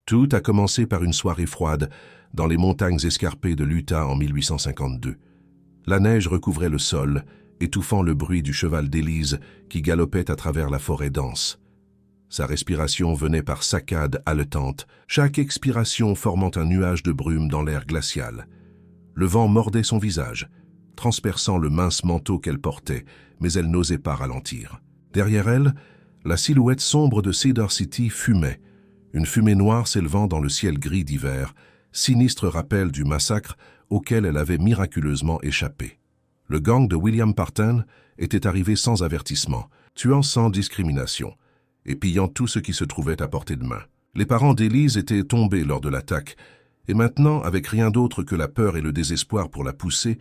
Tout a commencé par une soirée froide dans les montagnes escarpées de l'Utah en 1852. La neige recouvrait le sol, étouffant le bruit du cheval d'Élise qui galopait à travers la forêt dense. Sa respiration venait par saccades haletantes, chaque expiration formant un nuage de brume dans l'air glacial. Le vent mordait son visage, transperçant le mince manteau qu'elle portait, mais elle n'osait pas ralentir. Derrière elle, la silhouette sombre de Cedar City fumait, une fumée noire s'élevant dans le ciel gris d'hiver, sinistre rappel du massacre auquel elle avait miraculeusement échappé. Le gang de William Parton était arrivé sans avertissement, tuant sans discrimination, et pillant tout ce qui se trouvait à portée de main. Les parents d'Élise étaient tombés lors de l'attaque, et maintenant, avec rien d'autre que la peur et le désespoir pour la pousser,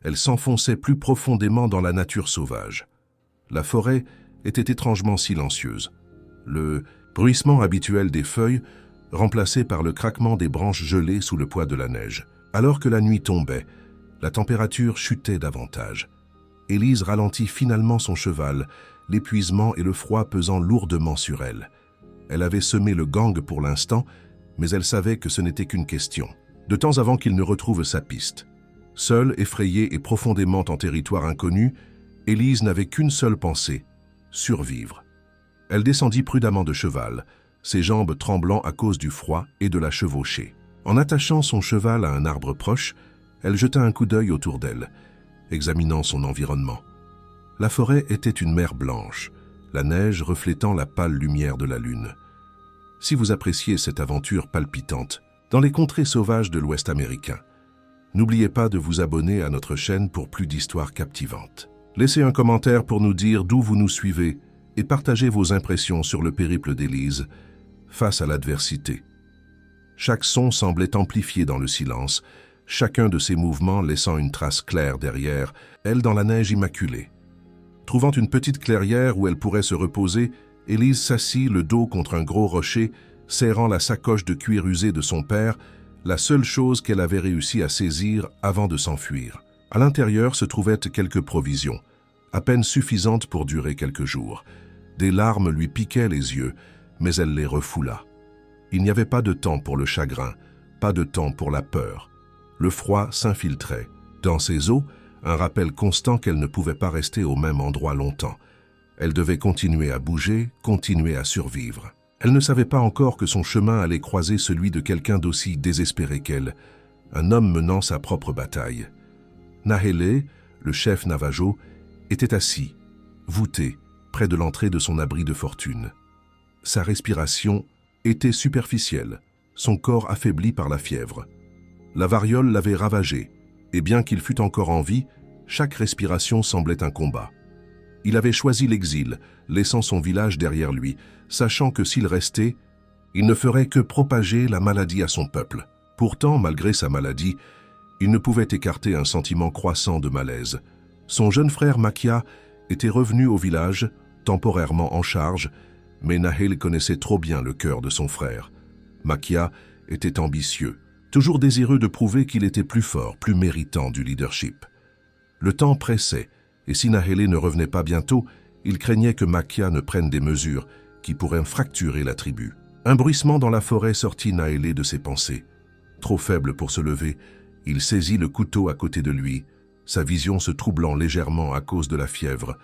elle s'enfonçait plus profondément dans la nature sauvage. La forêt était étrangement silencieuse. Le bruissement habituel des feuilles, remplacé par le craquement des branches gelées sous le poids de la neige. Alors que la nuit tombait, la température chutait davantage. Élise ralentit finalement son cheval, l'épuisement et le froid pesant lourdement sur elle. Elle avait semé le gang pour l'instant, mais elle savait que ce n'était qu'une question, de temps avant qu'il ne retrouve sa piste. Seule, effrayée et profondément en territoire inconnu, Élise n'avait qu'une seule pensée, survivre. Elle descendit prudemment de cheval, ses jambes tremblant à cause du froid et de la chevauchée. En attachant son cheval à un arbre proche, elle jeta un coup d'œil autour d'elle, examinant son environnement. La forêt était une mer blanche, la neige reflétant la pâle lumière de la lune. Si vous appréciez cette aventure palpitante, dans les contrées sauvages de l'Ouest américain, n'oubliez pas de vous abonner à notre chaîne pour plus d'histoires captivantes. Laissez un commentaire pour nous dire d'où vous nous suivez et partagez vos impressions sur le périple d'Élise face à l'adversité. Chaque son semblait amplifié dans le silence, chacun de ses mouvements laissant une trace claire derrière, elle dans la neige immaculée. Trouvant une petite clairière où elle pourrait se reposer, Élise s'assit le dos contre un gros rocher, serrant la sacoche de cuir usé de son père, la seule chose qu'elle avait réussi à saisir avant de s'enfuir. À l'intérieur se trouvaient quelques provisions, à peine suffisantes pour durer quelques jours. Des larmes lui piquaient les yeux, mais elle les refoula. Il n'y avait pas de temps pour le chagrin, pas de temps pour la peur. Le froid s'infiltrait. Dans ses os, un rappel constant qu'elle ne pouvait pas rester au même endroit longtemps. Elle devait continuer à bouger, continuer à survivre. Elle ne savait pas encore que son chemin allait croiser celui de quelqu'un d'aussi désespéré qu'elle, un homme menant sa propre bataille. Nahele, le chef Navajo, était assis, voûté, près de l'entrée de son abri de fortune. Sa respiration était superficielle, son corps affaibli par la fièvre. La variole l'avait ravagé, et bien qu'il fût encore en vie, chaque respiration semblait un combat. Il avait choisi l'exil, laissant son village derrière lui, sachant que s'il restait, il ne ferait que propager la maladie à son peuple. Pourtant, malgré sa maladie, il ne pouvait écarter un sentiment croissant de malaise. Son jeune frère Makia était revenu au village, temporairement en charge, mais Nahele connaissait trop bien le cœur de son frère. Makia était ambitieux, toujours désireux de prouver qu'il était plus fort, plus méritant du leadership. Le temps pressait, et si Nahele ne revenait pas bientôt, il craignait que Makia ne prenne des mesures qui pourraient fracturer la tribu. Un bruissement dans la forêt sortit Nahele de ses pensées. Trop faible pour se lever, il saisit le couteau à côté de lui, sa vision se troublant légèrement à cause de la fièvre.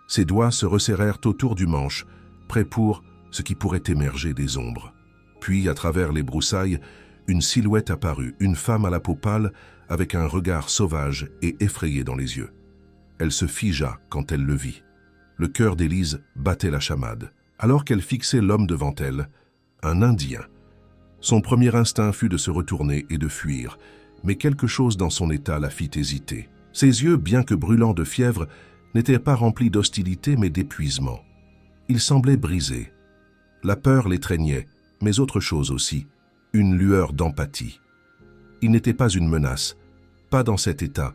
Ses doigts se resserrèrent autour du manche, prêts pour ce qui pourrait émerger des ombres. Puis, à travers les broussailles, une silhouette apparut, une femme à la peau pâle, avec un regard sauvage et effrayé dans les yeux. Elle se figea quand elle le vit. Le cœur d'Élise battait la chamade. Alors qu'elle fixait l'homme devant elle, un Indien. Son premier instinct fut de se retourner et de fuir, mais quelque chose dans son état la fit hésiter. Ses yeux, bien que brûlants de fièvre, n'étaient pas remplis d'hostilité mais d'épuisement. Ils semblaient brisés. La peur l'étreignait, mais autre chose aussi, une lueur d'empathie. Il n'était pas une menace, pas dans cet état,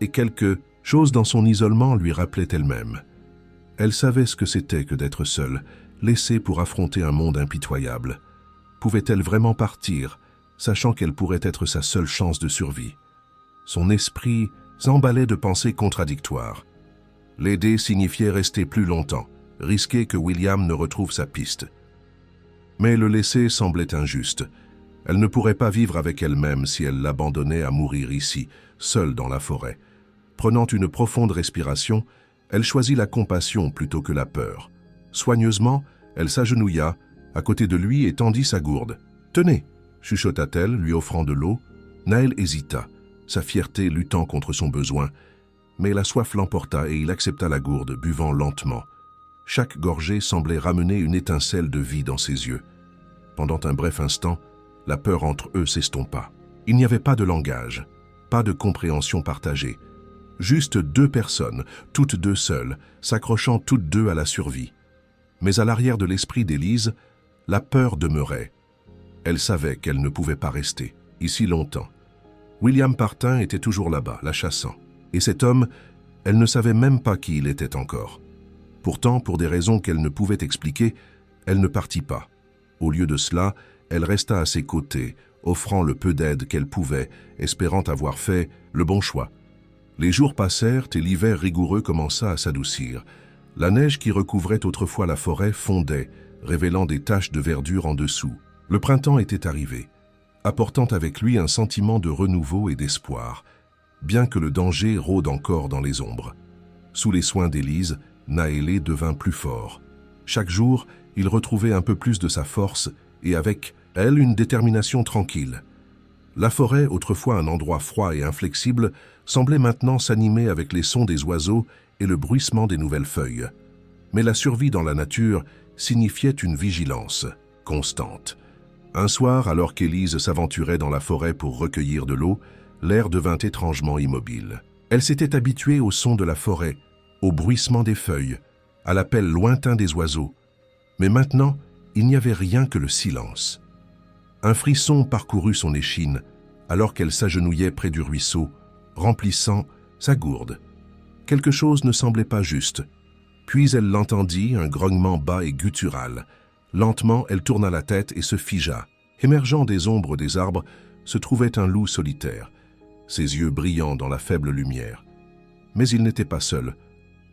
et quelque chose dans son isolement lui rappelait elle-même. Elle savait ce que c'était que d'être seule, laissée pour affronter un monde impitoyable. Pouvait-elle vraiment partir, sachant qu'elle pourrait être sa seule chance de survie? Son esprit s'emballait de pensées contradictoires. L'aider signifiait rester plus longtemps, risquer que William ne retrouve sa piste. Mais le laisser semblait injuste. Elle ne pourrait pas vivre avec elle-même si elle l'abandonnait à mourir ici, seule dans la forêt. Prenant une profonde respiration, elle choisit la compassion plutôt que la peur. Soigneusement, elle s'agenouilla à côté de lui et tendit sa gourde. « Tenez !» chuchota-t-elle, lui offrant de l'eau. Nahel hésita, sa fierté luttant contre son besoin. Mais la soif l'emporta et il accepta la gourde, buvant lentement. Chaque gorgée semblait ramener une étincelle de vie dans ses yeux. Pendant un bref instant, la peur entre eux s'estompa. Il n'y avait pas de langage, pas de compréhension partagée. Juste deux personnes, toutes deux seules, s'accrochant toutes deux à la survie. Mais à l'arrière de l'esprit d'Élise, la peur demeurait. Elle savait qu'elle ne pouvait pas rester, ici longtemps. William Partin était toujours là-bas, la chassant. Et cet homme, elle ne savait même pas qui il était encore. Pourtant, pour des raisons qu'elle ne pouvait expliquer, elle ne partit pas. Au lieu de cela, elle resta à ses côtés, offrant le peu d'aide qu'elle pouvait, espérant avoir fait le bon choix. Les jours passèrent et l'hiver rigoureux commença à s'adoucir. La neige qui recouvrait autrefois la forêt fondait, révélant des taches de verdure en dessous. Le printemps était arrivé, apportant avec lui un sentiment de renouveau et d'espoir, bien que le danger rôde encore dans les ombres. Sous les soins d'Élise, Nahélé devint plus fort. Chaque jour, il retrouvait un peu plus de sa force et avec elle une détermination tranquille. La forêt, autrefois un endroit froid et inflexible, semblait maintenant s'animer avec les sons des oiseaux et le bruissement des nouvelles feuilles. Mais la survie dans la nature signifiait une vigilance constante. Un soir, alors qu'Élise s'aventurait dans la forêt pour recueillir de l'eau, l'air devint étrangement immobile. Elle s'était habituée au son de la forêt, au bruissement des feuilles, à l'appel lointain des oiseaux. Mais maintenant, il n'y avait rien que le silence. Un frisson parcourut son échine, alors qu'elle s'agenouillait près du ruisseau, remplissant sa gourde. Quelque chose ne semblait pas juste. Puis elle l'entendit, un grognement bas et guttural. Lentement, elle tourna la tête et se figea. Émergeant des ombres des arbres, se trouvait un loup solitaire, ses yeux brillants dans la faible lumière. Mais il n'était pas seul.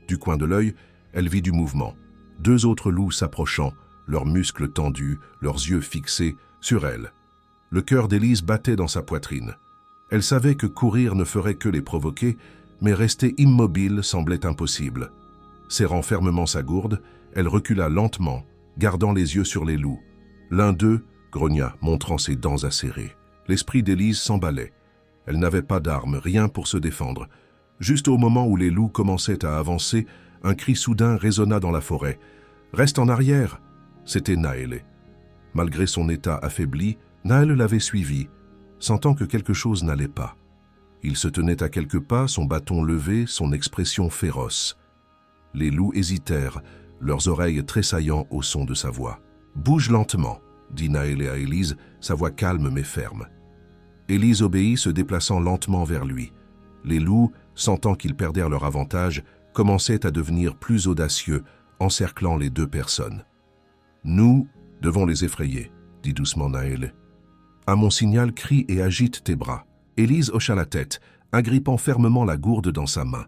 Du coin de l'œil, elle vit du mouvement. Deux autres loups s'approchant, leurs muscles tendus, leurs yeux fixés sur elle. Le cœur d'Élise battait dans sa poitrine. Elle savait que courir ne ferait que les provoquer, mais rester immobile semblait impossible. Serrant fermement sa gourde, elle recula lentement, gardant les yeux sur les loups. L'un d'eux grogna, montrant ses dents acérées. L'esprit d'Élise s'emballait. Elle n'avait pas d'armes, rien pour se défendre. Juste au moment où les loups commençaient à avancer, un cri soudain résonna dans la forêt. « Reste en arrière !» C'était Nahélé. Malgré son état affaibli, Nahel l'avait suivi, sentant que quelque chose n'allait pas. Il se tenait à quelques pas, son bâton levé, son expression féroce. Les loups hésitèrent, leurs oreilles tressaillant au son de sa voix. « Bouge lentement !» dit Nahélé à Élise, sa voix calme mais ferme. Élise obéit, se déplaçant lentement vers lui. Les loups, sentant qu'ils perdaient leur avantage, commençaient à devenir plus audacieux, encerclant les deux personnes. « Nous devons les effrayer, » dit doucement Nahélé. « À mon signal, crie et agite tes bras. » Élise hocha la tête, agrippant fermement la gourde dans sa main.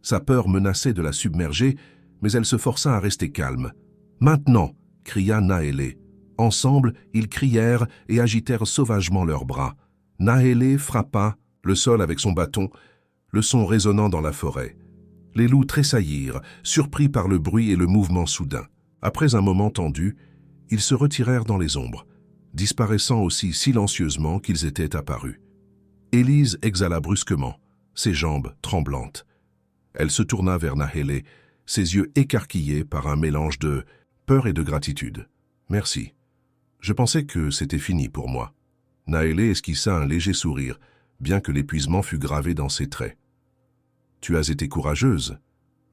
Sa peur menaçait de la submerger, mais elle se força à rester calme. « Maintenant !» cria Nahélé. Ensemble, ils crièrent et agitèrent sauvagement leurs bras. Nahélé frappa le sol avec son bâton, le son résonnant dans la forêt. Les loups tressaillirent, surpris par le bruit et le mouvement soudain. Après un moment tendu, ils se retirèrent dans les ombres, disparaissant aussi silencieusement qu'ils étaient apparus. Élise exhala brusquement, ses jambes tremblantes. Elle se tourna vers Nahélé, ses yeux écarquillés par un mélange de peur et de gratitude. « Merci. Je pensais que c'était fini pour moi. » Nahélé esquissa un léger sourire, bien que l'épuisement fût gravé dans ses traits. « Tu as été courageuse,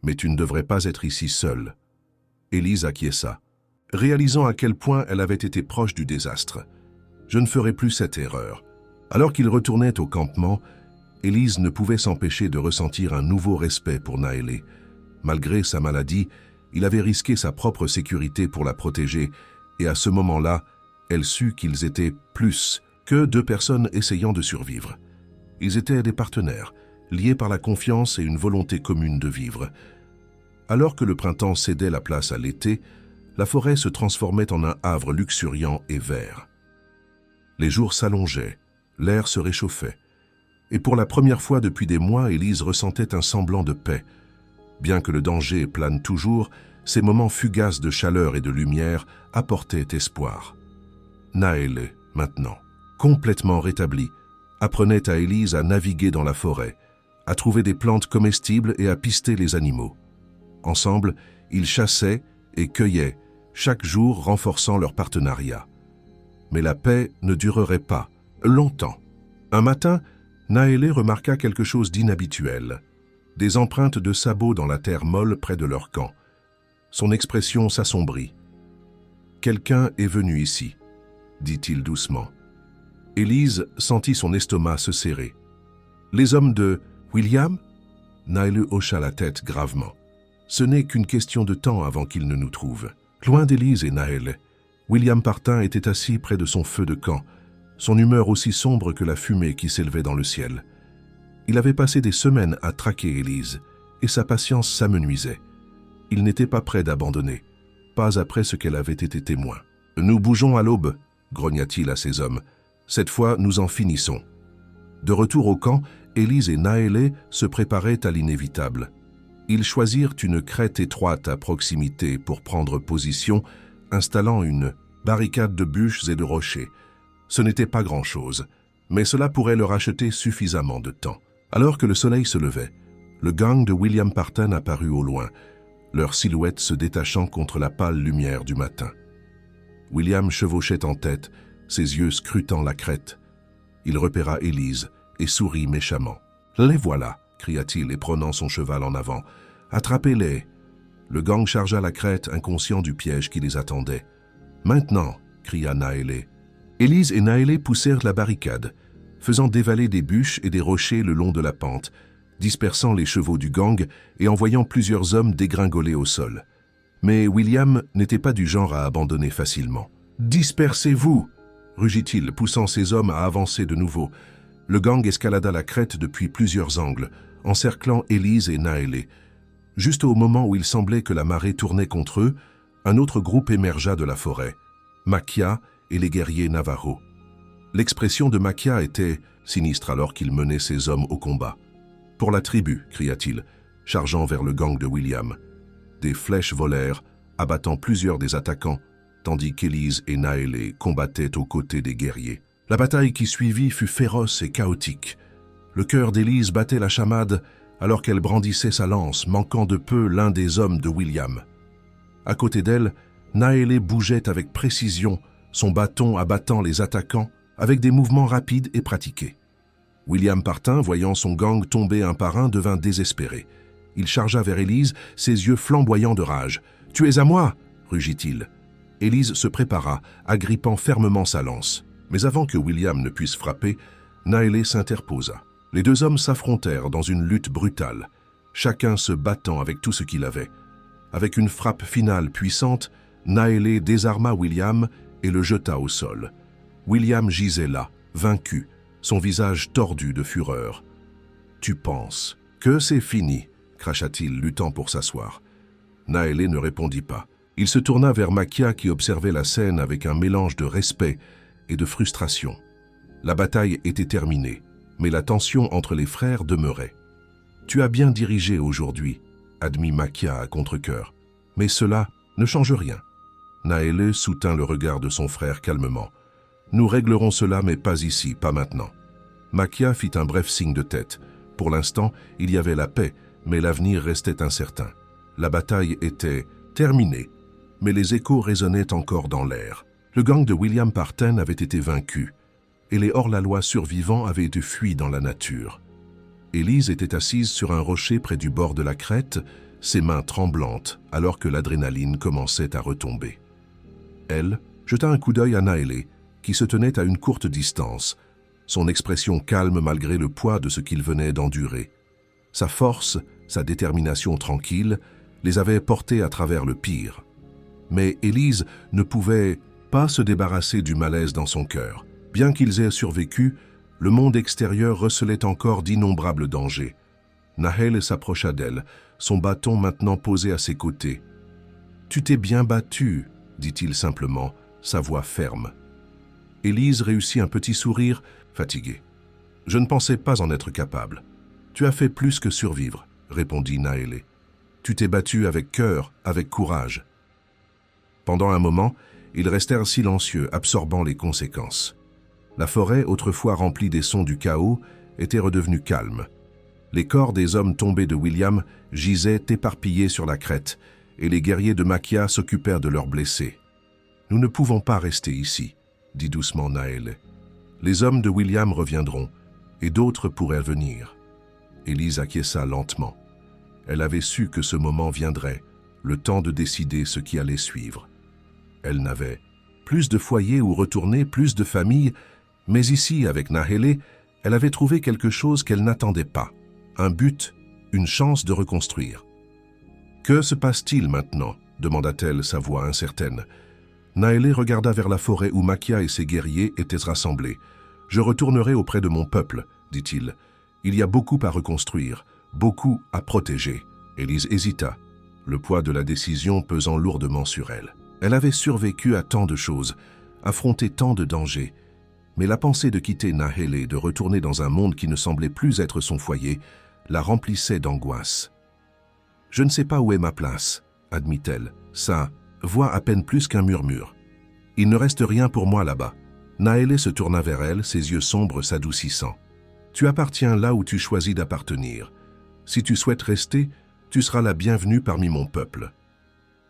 mais tu ne devrais pas être ici seule. » Élise acquiesça, réalisant à quel point elle avait été proche du désastre. « Je ne ferai plus cette erreur. » Alors qu'il retournait au campement, Élise ne pouvait s'empêcher de ressentir un nouveau respect pour Nahélé. Malgré sa maladie, il avait risqué sa propre sécurité pour la protéger, et à ce moment-là, elle sut qu'ils étaient plus que deux personnes essayant de survivre. Ils étaient des partenaires, liés par la confiance et une volonté commune de vivre. Alors que le printemps cédait la place à l'été, la forêt se transformait en un havre luxuriant et vert. Les jours s'allongeaient, l'air se réchauffait, et pour la première fois depuis des mois, Élise ressentait un semblant de paix. Bien que le danger plane toujours, ces moments fugaces de chaleur et de lumière apportaient espoir. Naël, maintenant, complètement rétablie, apprenait à Élise à naviguer dans la forêt, à trouver des plantes comestibles et à pister les animaux. Ensemble, ils chassaient et cueillaient, chaque jour renforçant leur partenariat. Mais la paix ne durerait pas, longtemps. Un matin, Naël remarqua quelque chose d'inhabituel. Des empreintes de sabots dans la terre molle près de leur camp. Son expression s'assombrit. « Quelqu'un est venu ici », dit-il doucement. Élise sentit son estomac se serrer. « Les hommes de William ?» Naël hocha la tête gravement. « Ce n'est qu'une question de temps avant qu'ils ne nous trouvent. » Loin d'Élise et Naël, William Partin était assis près de son feu de camp, son humeur aussi sombre que la fumée qui s'élevait dans le ciel. Il avait passé des semaines à traquer Élise, et sa patience s'amenuisait. Il n'était pas prêt d'abandonner, pas après ce qu'elle avait été témoin. « Nous bougeons à l'aube », grogna-t-il à ses hommes. « Cette fois, nous en finissons. » De retour au camp, Élise et Naël se préparaient à l'inévitable. Ils choisirent une crête étroite à proximité pour prendre position, installant une barricade de bûches et de rochers. Ce n'était pas grand-chose, mais cela pourrait leur acheter suffisamment de temps. Alors que le soleil se levait, le gang de William Partin apparut au loin, leur silhouette se détachant contre la pâle lumière du matin. William chevauchait en tête, ses yeux scrutant la crête. Il repéra Élise et sourit méchamment. « Les voilà !» cria-t-il et prenant son cheval en avant. « Attrapez-les !» Le gang chargea la crête, inconscient du piège qui les attendait. « Maintenant !» cria Naël. Élise et Naël poussèrent la barricade, faisant dévaler des bûches et des rochers le long de la pente, dispersant les chevaux du gang et envoyant plusieurs hommes dégringoler au sol. Mais William n'était pas du genre à abandonner facilement. « Dispersez-vous !» rugit-il, poussant ses hommes à avancer de nouveau. Le gang escalada la crête depuis plusieurs angles, encerclant Élise et Naël. Juste au moment où il semblait que la marée tournait contre eux, un autre groupe émergea de la forêt, Maquia et les guerriers Navajo. L'expression de Maquia était sinistre alors qu'il menait ses hommes au combat. « Pour la tribu !» cria-t-il, chargeant vers le gang de William. Des flèches volèrent, abattant plusieurs des attaquants, tandis qu'Élise et Naël combattaient aux côtés des guerriers. La bataille qui suivit fut féroce et chaotique. Le cœur d'Élise battait la chamade alors qu'elle brandissait sa lance, manquant de peu l'un des hommes de William. À côté d'elle, Naël bougeait avec précision, son bâton abattant les attaquants avec des mouvements rapides et pratiqués. William Partin, voyant son gang tomber un par un, devint désespéré. Il chargea vers Élise, ses yeux flamboyants de rage. « Tu es à moi !» rugit-il. Élise se prépara, agrippant fermement sa lance. Mais avant que William ne puisse frapper, Naël s'interposa. Les deux hommes s'affrontèrent dans une lutte brutale, chacun se battant avec tout ce qu'il avait. Avec une frappe finale puissante, Naël désarma William et le jeta au sol. William gisait là, vaincu, son visage tordu de fureur. « Tu penses que c'est fini ?» cracha-t-il, luttant pour s'asseoir. Naël ne répondit pas. Il se tourna vers Maquia qui observait la scène avec un mélange de respect et de frustration. La bataille était terminée, mais la tension entre les frères demeurait. « Tu as bien dirigé aujourd'hui », admit Maquia à contre-cœur. « Mais cela ne change rien. » Naël soutint le regard de son frère calmement. « Nous réglerons cela, mais pas ici, pas maintenant. » Maquia fit un bref signe de tête. Pour l'instant, il y avait la paix, mais l'avenir restait incertain. La bataille était terminée, mais les échos résonnaient encore dans l'air. Le gang de William Partin avait été vaincu, et les hors-la-loi survivants avaient été fuis dans la nature. Élise était assise sur un rocher près du bord de la crête, ses mains tremblantes, alors que l'adrénaline commençait à retomber. Elle jeta un coup d'œil à Naël, qui se tenait à une courte distance, son expression calme malgré le poids de ce qu'il venait d'endurer. Sa force, sa détermination tranquille, les avait portés à travers le pire. Mais Élise ne pouvait pas se débarrasser du malaise dans son cœur. Bien qu'ils aient survécu, le monde extérieur recelait encore d'innombrables dangers. Naël s'approcha d'elle, son bâton maintenant posé à ses côtés. « Tu t'es bien battue, dit-il simplement, sa voix ferme. Élise réussit un petit sourire, fatigué. Je ne pensais pas en être capable. Tu as fait plus que survivre, répondit Naélé. Tu t'es battue avec cœur, avec courage. Pendant un moment, ils restèrent silencieux, absorbant les conséquences. La forêt, autrefois remplie des sons du chaos, était redevenue calme. Les corps des hommes tombés de William gisaient éparpillés sur la crête, et les guerriers de Maquia s'occupèrent de leurs blessés. « Nous ne pouvons pas rester ici, » dit doucement Naélé. « Les hommes de William reviendront, et d'autres pourraient venir. » Élise acquiesça lentement. Elle avait su que ce moment viendrait, le temps de décider ce qui allait suivre. Elle n'avait plus de foyer où retourner, plus de famille, mais ici, avec Naélé, elle avait trouvé quelque chose qu'elle n'attendait pas, un but, une chance de reconstruire. « Que se passe-t-il maintenant » demanda-t-elle, sa voix incertaine. Naélé regarda vers la forêt où Maquia et ses guerriers étaient rassemblés. « Je retournerai auprès de mon peuple, » dit-il. « Il y a beaucoup à reconstruire, beaucoup à protéger. » Élise hésita, le poids de la décision pesant lourdement sur elle. Elle avait survécu à tant de choses, affronté tant de dangers, mais la pensée de quitter Naélé, de retourner dans un monde qui ne semblait plus être son foyer, la remplissait d'angoisse. « Je ne sais pas où est ma place, » admit-elle, sa voix à peine plus qu'un murmure. « Il ne reste rien pour moi là-bas. » Naélé se tourna vers elle, ses yeux sombres s'adoucissant. « Tu appartiens là où tu choisis d'appartenir. Si tu souhaites rester, tu seras la bienvenue parmi mon peuple. »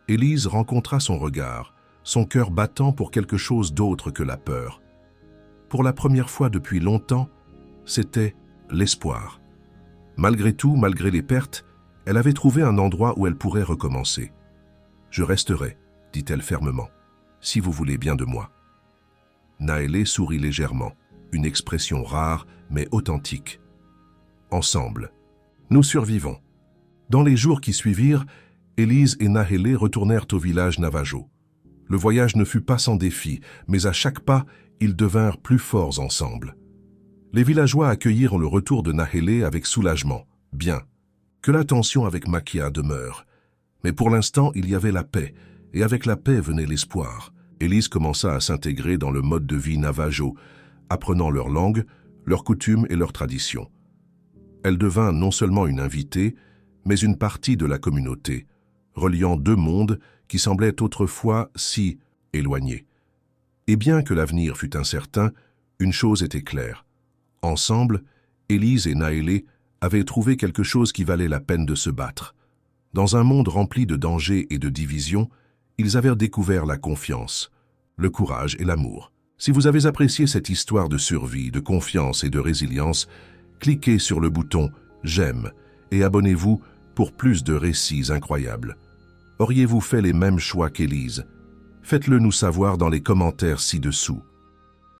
Élise rencontra son regard, son cœur battant pour quelque chose d'autre que la peur. Pour la première fois depuis longtemps, c'était l'espoir. Malgré tout, malgré les pertes, elle avait trouvé un endroit où elle pourrait recommencer. « Je resterai, » dit-elle fermement, « si vous voulez bien de moi. » Naélé sourit légèrement, une expression rare mais authentique. Ensemble, nous survivons. Dans les jours qui suivirent, Élise et Naélé retournèrent au village Navajo. Le voyage ne fut pas sans défi, mais à chaque pas, ils devinrent plus forts ensemble. Les villageois accueillirent le retour de Naélé avec soulagement. Bien, que la tension avec Maquia demeure. Mais pour l'instant, il y avait la paix, et avec la paix venait l'espoir. Élise commença à s'intégrer dans le mode de vie Navajo, apprenant leur langue, leurs coutumes et leurs traditions. Elle devint non seulement une invitée, mais une partie de la communauté, reliant deux mondes qui semblaient autrefois si éloignés. Et bien que l'avenir fût incertain, une chose était claire. Ensemble, Élise et Naélé avaient trouvé quelque chose qui valait la peine de se battre. Dans un monde rempli de dangers et de divisions, ils avaient découvert la confiance, le courage et l'amour. Si vous avez apprécié cette histoire de survie, de confiance et de résilience, cliquez sur le bouton « J'aime » et abonnez-vous pour plus de récits incroyables. Auriez-vous fait les mêmes choix qu'Élise? Faites-le nous savoir dans les commentaires ci-dessous.